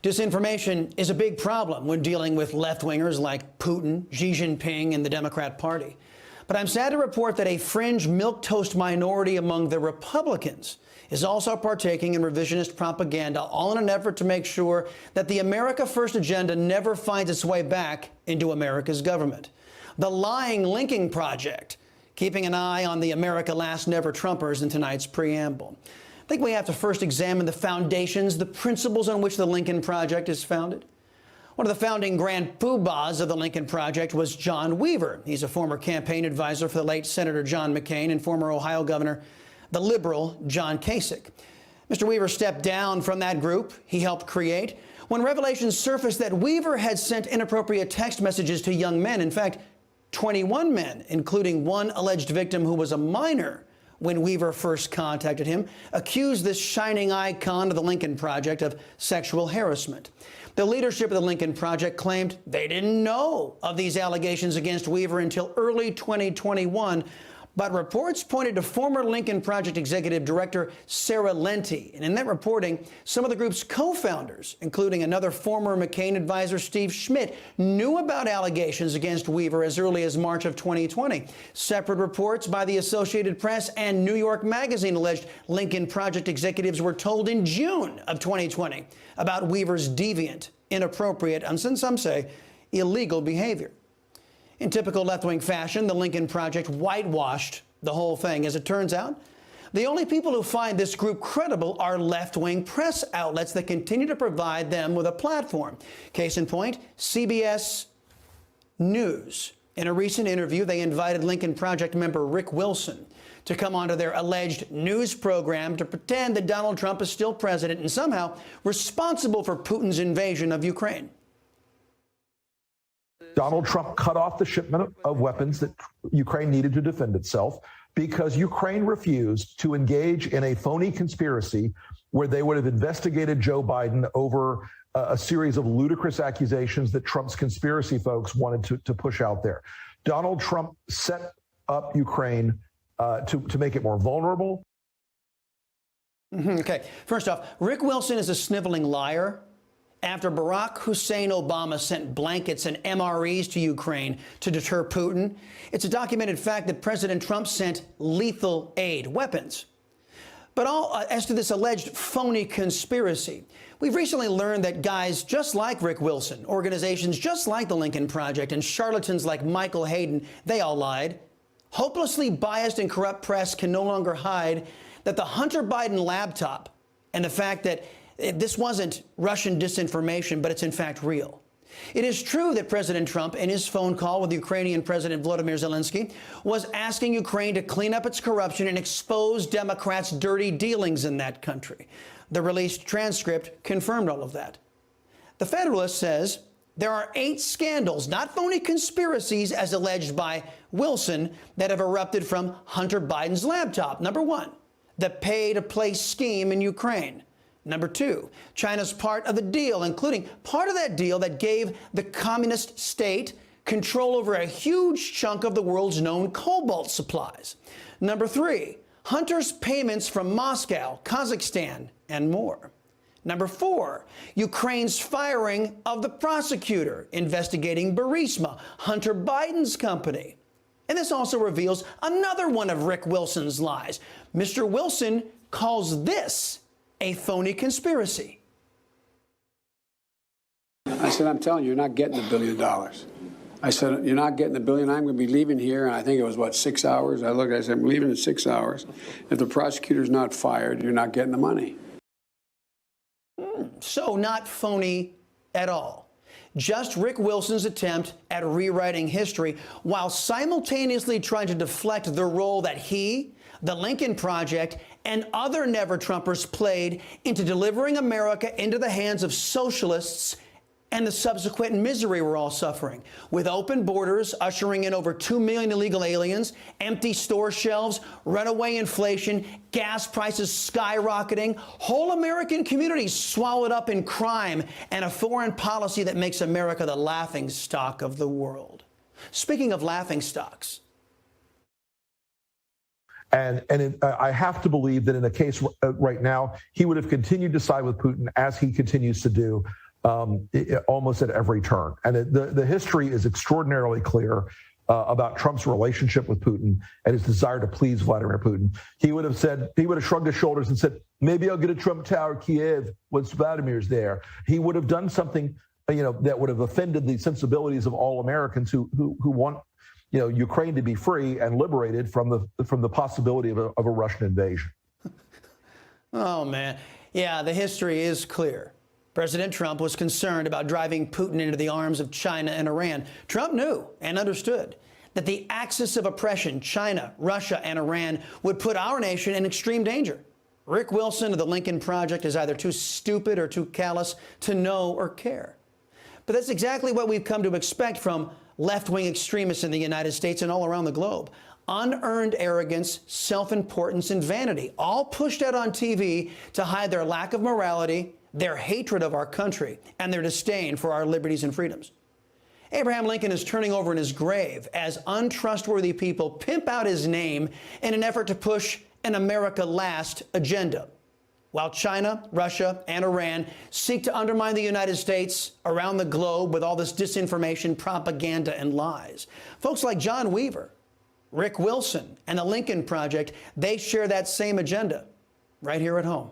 Disinformation is a big problem when dealing with left-wingers like Putin, Xi Jinping, and the Democrat Party. But I'm sad to report that a fringe milquetoast minority among the Republicans is also partaking in revisionist propaganda, all in an effort to make sure that the America First agenda never finds its way back into America's government. The lying linking project, keeping an eye on the America Last Never Trumpers in tonight's preamble. I think we have to first examine the foundations, the principles on which the Lincoln Project is founded. One of the founding grand poobahs of the Lincoln Project was John Weaver. He's a former campaign advisor for the late Senator John McCain and former Ohio Governor, the liberal John Kasich. Mr. Weaver stepped down from that group he helped create when revelations surfaced that Weaver had sent inappropriate text messages to young men. In fact, 21 men, including one alleged victim who was a minor when Weaver first contacted him, accused this shining icon of the Lincoln Project of sexual harassment. The leadership of the Lincoln Project claimed they didn't know of these allegations against Weaver until early 2021, but reports pointed to former Lincoln Project Executive Director Sarah Lenti. And in that reporting, some of the group's co-founders, including another former McCain advisor, Steve Schmidt, knew about allegations against Weaver as early as March of 2020. Separate reports by the Associated Press and New York Magazine alleged Lincoln Project executives were told in June of 2020 about Weaver's deviant, inappropriate, and some say illegal behavior. In typical left-wing fashion, the Lincoln Project whitewashed the whole thing. As it turns out, the only people who find this group credible are left-wing press outlets that continue to provide them with a platform. Case in point, CBS News. In a recent interview, they invited Lincoln Project member Rick Wilson to come onto their alleged news program to pretend that Donald Trump is still president and somehow responsible for Putin's invasion of Ukraine. Donald Trump cut off the shipment of weapons that Ukraine needed to defend itself because Ukraine refused to engage in a phony conspiracy where they would have investigated Joe Biden over a series of ludicrous accusations that Trump's conspiracy folks wanted to push out there. Donald Trump set up Ukraine to make it more vulnerable. Okay, first off, Rick Wilson is a sniveling liar. After Barack Hussein Obama sent blankets and MREs to Ukraine to deter Putin, it's a documented fact that President Trump sent lethal aid, weapons. But as to this alleged phony conspiracy, we've recently learned that guys just like Rick Wilson, organizations just like the Lincoln Project, and charlatans like Michael Hayden, they all lied. Hopelessly biased and corrupt press can no longer hide that the Hunter Biden laptop and the fact that this wasn't Russian disinformation, but it's in fact real. It is true that President Trump, in his phone call with Ukrainian President Volodymyr Zelensky, was asking Ukraine to clean up its corruption and expose Democrats' dirty dealings in that country. The released transcript confirmed all of that. The Federalist says there are 8 scandals, not phony conspiracies as alleged by Wilson, that have erupted from Hunter Biden's laptop. Number 1, the pay-to-play scheme in Ukraine. Number 2, China's part of the deal, including part of that deal that gave the communist state control over a huge chunk of the world's known cobalt supplies. Number 3, Hunter's payments from Moscow, Kazakhstan, and more. Number 4, Ukraine's firing of the prosecutor investigating Burisma, Hunter Biden's company. And this also reveals another one of Rick Wilson's lies. Mr. Wilson calls this a phony conspiracy. I said, I'm telling you, you're not getting $1 billion. I said, you're not getting $1 billion. I'm going to be leaving here. And I think it was, what, 6 hours? I looked, I said, I'm leaving in 6 hours. If the prosecutor's not fired, you're not getting the money. So not phony at all. Just Rick Wilson's attempt at rewriting history while simultaneously trying to deflect the role that he, the Lincoln Project, and other never-Trumpers played into delivering America into the hands of socialists and the subsequent misery we're all suffering, with open borders ushering in over 2 million illegal aliens, empty store shelves, runaway inflation, gas prices skyrocketing, whole American communities swallowed up in crime, and a foreign policy that makes America the laughingstock of the world. Speaking of laughingstocks, And I have to believe that in the case right now, he would have continued to side with Putin as he continues to do. almost at every turn. And the history is extraordinarily clear about Trump's relationship with Putin and his desire to please Vladimir Putin. He would have shrugged his shoulders and said, maybe I'll get a Trump Tower Kiev once Vladimir's there. He would have done something, that would have offended the sensibilities of all Americans who want, Ukraine to be free and liberated from the possibility of a Russian invasion. Oh, man. Yeah, the history is clear. President Trump was concerned about driving Putin into the arms of China and Iran. Trump knew and understood that the axis of oppression, China, Russia, and Iran, would put our nation in extreme danger. Rick Wilson of the Lincoln Project is either too stupid or too callous to know or care. But that's exactly what we've come to expect from left-wing extremists in the United States and all around the globe. Unearned arrogance, self-importance, and vanity, all pushed out on TV to hide their lack of morality, their hatred of our country, and their disdain for our liberties and freedoms. Abraham Lincoln is turning over in his grave as untrustworthy people pimp out his name in an effort to push an America Last agenda, while China, Russia, and Iran seek to undermine the United States around the globe with all this disinformation, propaganda, and lies. Folks like John Weaver, Rick Wilson, and the Lincoln Project, they share that same agenda right here at home.